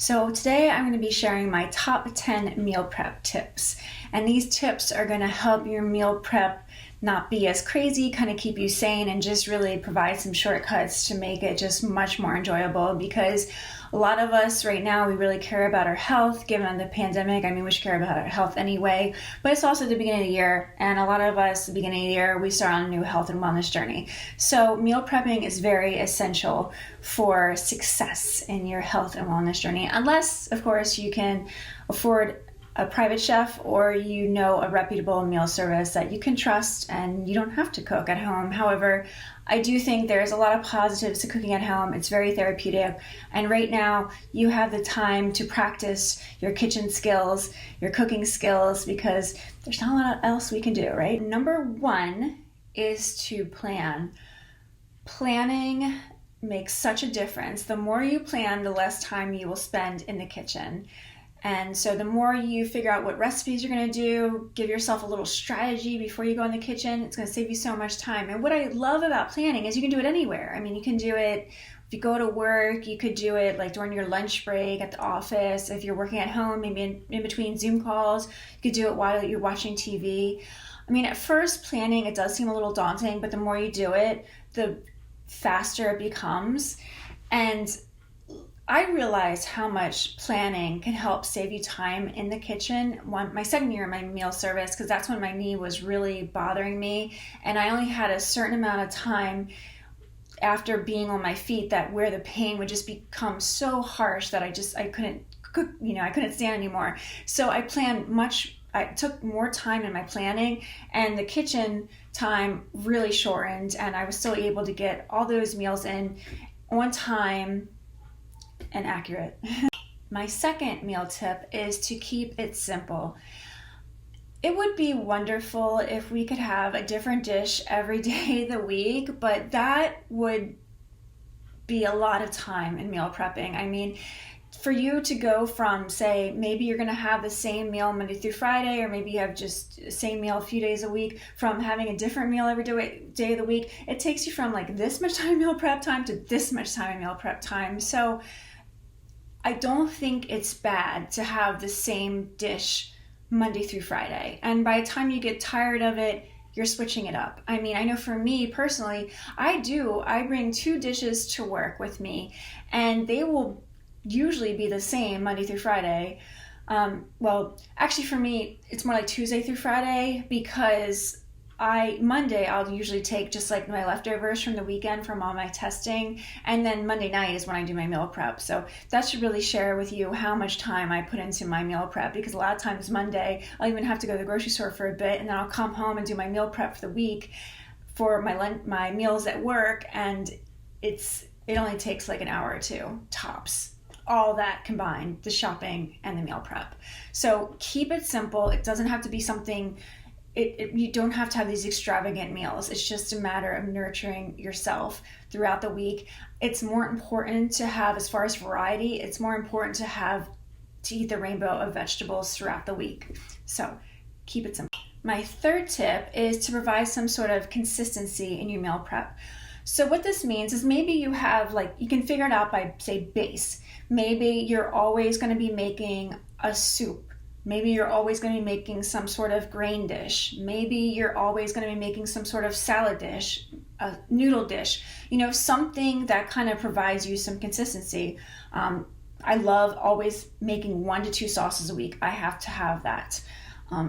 So today I'm going to be sharing my top 10 meal prep tips. And these tips are going to help your meal prep not be as crazy, kind of keep you sane, and just really provide some shortcuts to make it just much more enjoyable, because a lot of us right now, we really care about our health given the pandemic. I mean, we should care about our health anyway, but it's also the beginning of the year, and a lot of us, the beginning of the year, we start on a new health and wellness journey. So meal prepping is very essential for success in your health and wellness journey, unless, of course, you can afford a private chef or a reputable meal service that you can trust and you don't have to cook at home. However, I do think there's a lot of positives to cooking at home. It's very therapeutic. And right now you have the time to practice your kitchen skills, your cooking skills, because there's not a lot else we can do, right? Number one is to plan. Planning makes such a difference. The more you plan, the less time you will spend in the kitchen. And so the more you figure out what recipes you're going to do, give yourself a little strategy before you go in the kitchen, it's going to save you so much time. And what I love about planning is you can do it anywhere. I mean, you can do it if you go to work, you could do it like during your lunch break at the office. If you're working at home, maybe in between Zoom calls, you could do it while you're watching TV. I mean, at first, planning, it does seem a little daunting, but the more you do it, the faster it becomes. And I realized how much planning can help save you time in the kitchen. My second year in my meal service, because that's when my knee was really bothering me, and I only had a certain amount of time after being on my feet that where the pain would just become so harsh that I couldn't cook, I couldn't stand anymore. So I took more time in my planning, and the kitchen time really shortened, and I was still able to get all those meals in on time and accurate. My second meal tip is to keep it simple. It would be wonderful if we could have a different dish every day of the week, but that would be a lot of time in meal prepping. I mean, for you to go from, say, maybe you're going to have the same meal Monday through Friday, or maybe you have just the same meal a few days a week, from having a different meal every day of the week, it takes you from like this much time in meal prep time to this much time in meal prep time. So I don't think it's bad to have the same dish Monday through Friday. And by the time you get tired of it, you're switching it up. I mean, I know for me personally, I bring two dishes to work with me, and they will usually be the same Monday through Friday. Well, actually for me, it's more like Tuesday through Friday, because Monday I'll usually take just like my leftovers from the weekend from all my testing, and then Monday night is when I do my meal prep. So that should really share with you how much time I put into my meal prep, because a lot of times Monday I'll even have to go to the grocery store for a bit, and then I'll come home and do my meal prep for the week for my meals at work, and it only takes like an hour or two tops. All that combined, the shopping and the meal prep. So keep it simple. It doesn't have to be something you don't have to have these extravagant meals. It's just a matter of nurturing yourself throughout the week. It's more important to have, as far as variety, it's more important to eat the rainbow of vegetables throughout the week. So keep it simple. My third tip is to provide some sort of consistency in your meal prep. So what this means is maybe you can figure it out by, say, base. Maybe you're always going to be making a soup. Maybe you're always going to be making some sort of grain dish. Maybe you're always going to be making some sort of salad dish, a noodle dish, something that kind of provides you some consistency. I love always making 1 to 2 sauces a week. I have to have that.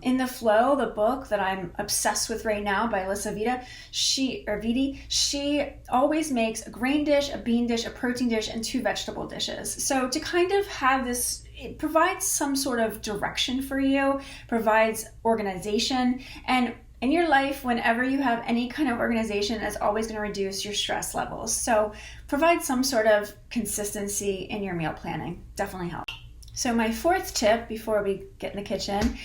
In the Flow, the book that I'm obsessed with right now by Alyssa Vitti, she always makes a grain dish, a bean dish, a protein dish, and 2 vegetable dishes. So to kind of have this, it provides some sort of direction for you, provides organization, and in your life, whenever you have any kind of organization, it's always going to reduce your stress levels. So provide some sort of consistency in your meal planning. Definitely helps. So my fourth tip before we get in the kitchen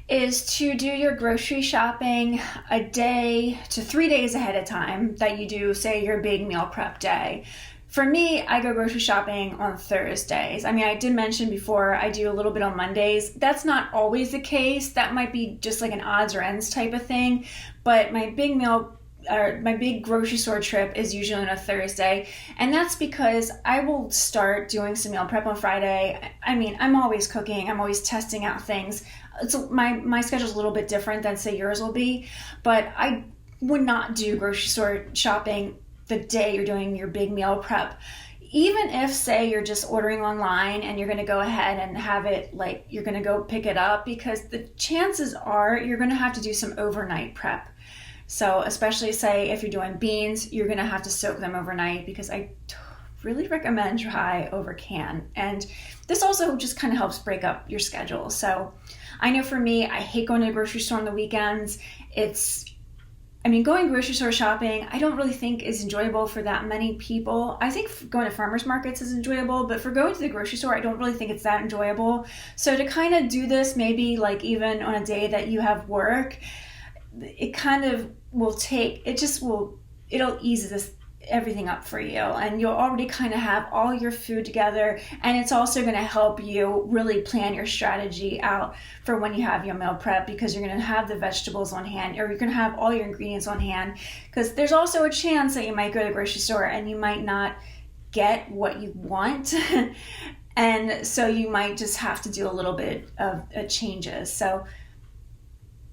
is to do your grocery shopping a day to 3 days ahead of time that you do, say, your big meal prep day. For me, I go grocery shopping on Thursdays. I mean, I did mention before I do a little bit on Mondays. That's not always the case. That might be just like an odds or ends type of thing. But my big meal my big grocery store trip is usually on a Thursday, and that's because I will start doing some meal prep on Friday. I mean, I'm always cooking, I'm always testing out things. So my schedule's a little bit different than say yours will be, but I would not do grocery store shopping the day you're doing your big meal prep. Even if, say, you're just ordering online and you're going to go ahead and have it, like, you're going to go pick it up, because the chances are you're going to have to do some overnight prep. So especially, say, if you're doing beans, you're going to have to soak them overnight, because I really recommend dry over can. And this also just kind of helps break up your schedule. So I know for me, I hate going to the grocery store on the weekends. Going grocery store shopping, I don't really think is enjoyable for that many people. I think going to farmers markets is enjoyable, but for going to the grocery store, I don't really think it's that enjoyable. So to kind of do this, maybe like even on a day that you have work, it kind of will it'll ease everything up for you, and you'll already kind of have all your food together, and it's also going to help you really plan your strategy out for when you have your meal prep, because you're going to have the vegetables on hand, or you're going to have all your ingredients on hand, because there's also a chance that you might go to the grocery store and you might not get what you want and so you might just have to do a little bit of changes. So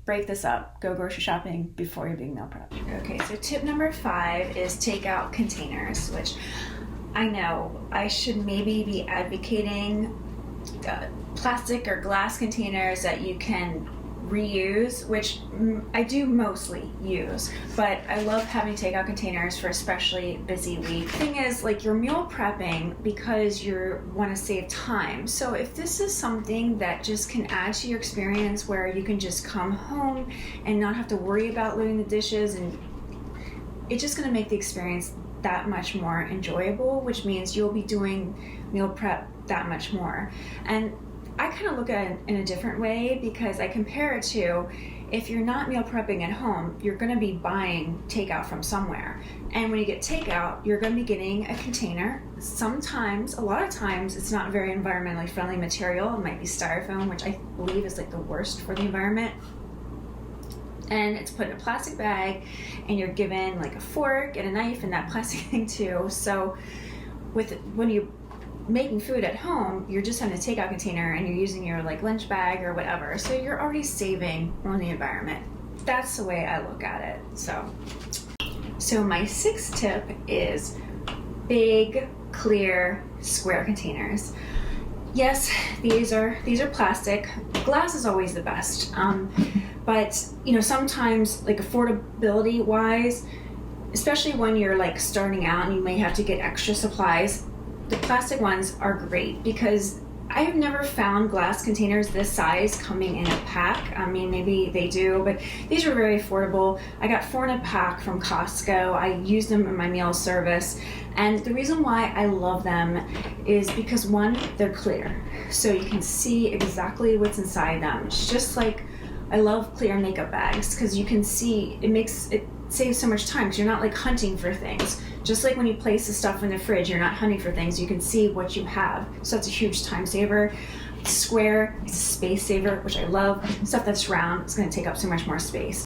break this up. Go grocery shopping before your big meal prep. Okay, so tip number 5 is take out containers, which I know I should maybe be advocating plastic or glass containers that you can reuse, which I do mostly use, but I love having takeout containers for especially busy week. The thing is, like, you're meal prepping because you want to save time. So if this is something that just can add to your experience, where you can just come home and not have to worry about loading the dishes, and it's just going to make the experience that much more enjoyable, which means you'll be doing meal prep that much more. And I kind of look at it in a different way, because I compare it to, if you're not meal prepping at home, you're going to be buying takeout from somewhere. And when you get takeout, you're going to be getting a container. Sometimes, a lot of times, it's not very environmentally friendly material. It might be styrofoam, which I believe is like the worst for the environment. And it's put in a plastic bag, and you're given like a fork and a knife in that plastic thing too. So when you making food at home, you're just having a takeout container and you're using your like lunch bag or whatever, so you're already saving on the environment. That's the way I look at it. So my 6th tip is big, clear, square containers. Yes, these are plastic. Glass is always the best, but sometimes, like, affordability wise, especially when you're like starting out and you may have to get extra supplies, the plastic ones are great, because I have never found glass containers this size coming in a pack. I mean, maybe they do, but these are very affordable. I got 4 in a pack from Costco. I use them in my meal service. And the reason why I love them is because, 1, they're clear. So you can see exactly what's inside them. It's just like, I love clear makeup bags, because you can see, it saves so much time, because you're not like hunting for things. Just like when you place the stuff in the fridge, you're not hunting for things, you can see what you have. So that's a huge time saver. Square, it's a space saver, which I love. Stuff that's round, it's going to take up so much more space.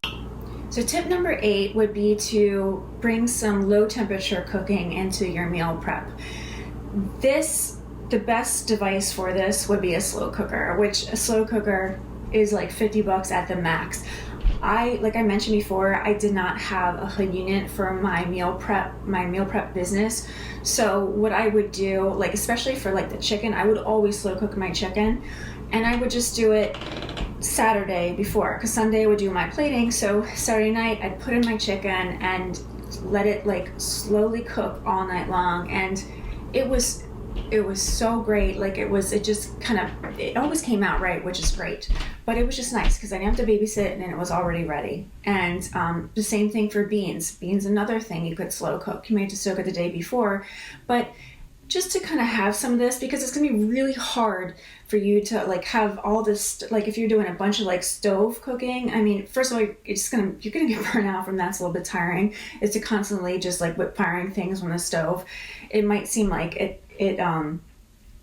So tip number 8 would be to bring some low temperature cooking into your meal prep. The best device for this would be a slow cooker, which a slow cooker is like $50 at the max. Like I mentioned before, I did not have a hood unit for my meal prep business. So what I would do, like especially for like the chicken, I would always slow cook my chicken, and I would just do it Saturday before, because Sunday I would do my plating. So Saturday night I'd put in my chicken and let it like slowly cook all night long, and it was so great. Like it always came out right, which is great. But it was just nice because I didn't have to babysit, and it was already ready. And the same thing for beans. Beans, another thing you could slow cook. You may have to soak it the day before, but just to kind of have some of this, because it's going to be really hard for you to like have all this, like if you're doing a bunch of like stove cooking. I mean, first of all, you're going to get burnt out from that. It's a little bit tiring. Is to constantly just like whip firing things on the stove. It might seem like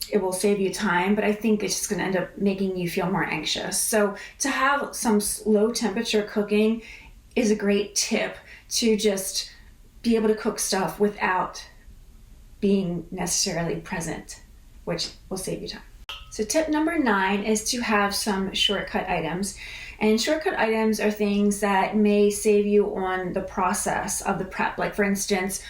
it will save you time, but I think it's just going to end up making you feel more anxious. So to have some low temperature cooking is a great tip to just be able to cook stuff without being necessarily present, which will save you time. So tip number 9 is to have some shortcut items. And shortcut items are things that may save you on the process of the prep. Like, for instance,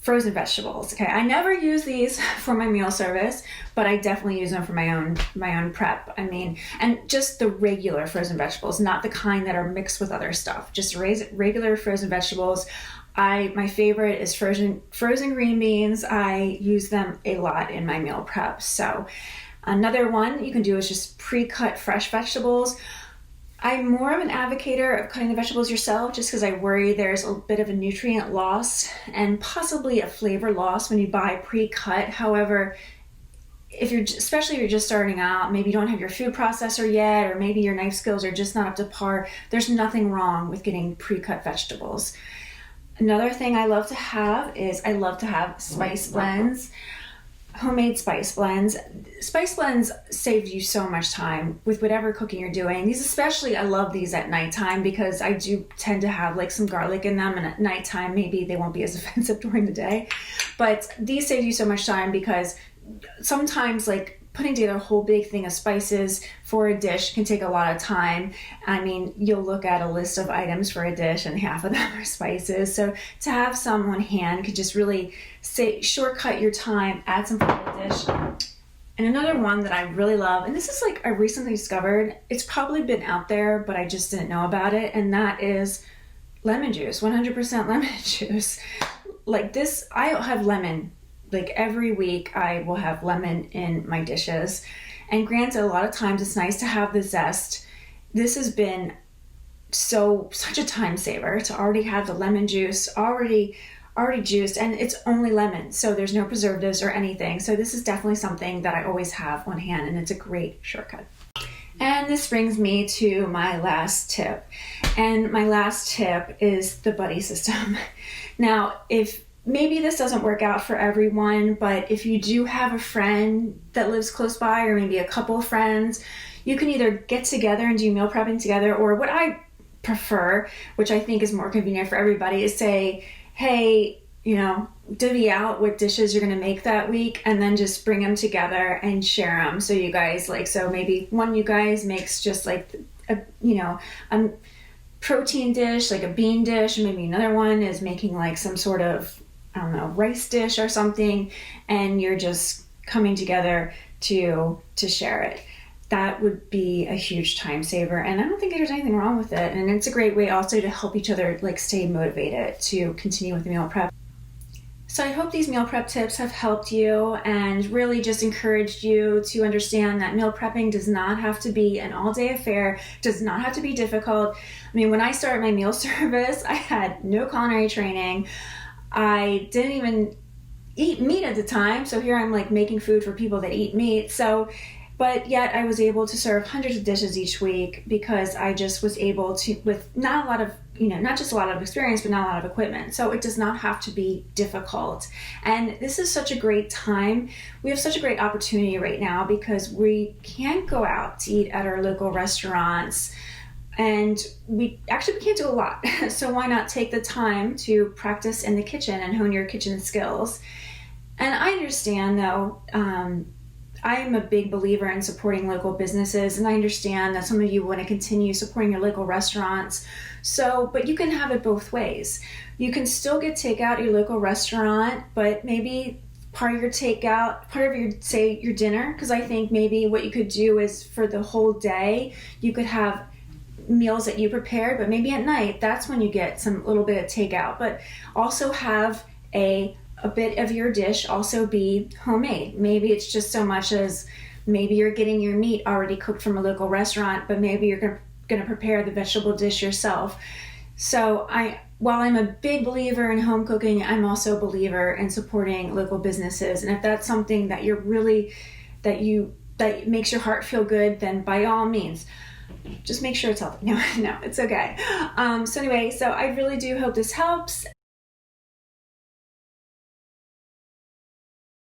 frozen vegetables. Okay, I never use these for my meal service, but I definitely use them for my own prep. I mean, and just the regular frozen vegetables, not the kind that are mixed with other stuff. Just regular frozen vegetables. My favorite is frozen green beans. I use them a lot in my meal prep. So another one you can do is just pre-cut fresh vegetables. I'm more of an advocate of cutting the vegetables yourself, just because I worry there's a bit of a nutrient loss and possibly a flavor loss when you buy pre-cut. However, especially if you're just starting out, maybe you don't have your food processor yet, or maybe your knife skills are just not up to par, there's nothing wrong with getting pre-cut vegetables. Another thing I love to have is spice blends. Homemade spice blends. Spice blends save you so much time with whatever cooking you're doing. These especially, I love these at nighttime because I do tend to have like some garlic in them, and at nighttime maybe they won't be as offensive during the day. But these save you so much time because sometimes like putting together a whole big thing of spices for a dish can take a lot of time. I mean, you'll look at a list of items for a dish and half of them are spices. So to have some on hand could just really shortcut your time, add some for the dish. And another one that I really love, and this is like I recently discovered, it's probably been out there, but I just didn't know about it, and that is lemon juice, 100% lemon juice. Like this, I have lemon. Like every week I will have lemon in my dishes. And granted, a lot of times it's nice to have the zest. This has been such a time saver to already have the lemon juice already juiced, and it's only lemon, so there's no preservatives or anything. So this is definitely something that I always have on hand, and it's a great shortcut. And this brings me to my last tip. And my last tip is the buddy system. Now, maybe this doesn't work out for everyone, but if you do have a friend that lives close by, or maybe a couple of friends, you can either get together and do meal prepping together, or what I prefer, which I think is more convenient for everybody, is say, hey, divvy out what dishes you're going to make that week, and then just bring them together and share them. So you guys so maybe one of you guys makes just like a protein dish, like a bean dish, and maybe another one is making like some sort of, I don't know, rice dish or something, and you're just coming together to share it. That would be a huge time saver, and I don't think there's anything wrong with it. And it's a great way also to help each other stay motivated to continue with the meal prep. So I hope these meal prep tips have helped you and really just encouraged you to understand that meal prepping does not have to be an all-day affair, does not have to be difficult. I mean, when I started my meal service, I had no culinary training. I didn't even eat meat at the time, so here I'm making food for people that eat meat. But yet I was able to serve hundreds of dishes each week because I just was able to, with not a lot of, not just a lot of experience, but not a lot of equipment. So it does not have to be difficult. And this is such a great time. We have such a great opportunity right now because we can't go out to eat at our local restaurants. And we can't do a lot. So why not take the time to practice in the kitchen and hone your kitchen skills? And I understand though, I'm a big believer in supporting local businesses, and I understand that some of you want to continue supporting your local restaurants. But you can have it both ways. You can still get takeout at your local restaurant, but maybe part of your your dinner, because I think maybe what you could do is for the whole day, you could have meals that you prepared, but maybe at night, that's when you get little bit of takeout. But also have a bit of your dish also be homemade. Maybe it's just so much as maybe you're getting your meat already cooked from a local restaurant, but maybe you're going to prepare the vegetable dish yourself. So while I'm a big believer in home cooking, I'm also a believer in supporting local businesses. And if that's something that that makes your heart feel good, then by all means, just make sure it's healthy. No, it's okay. So I really do hope this helps.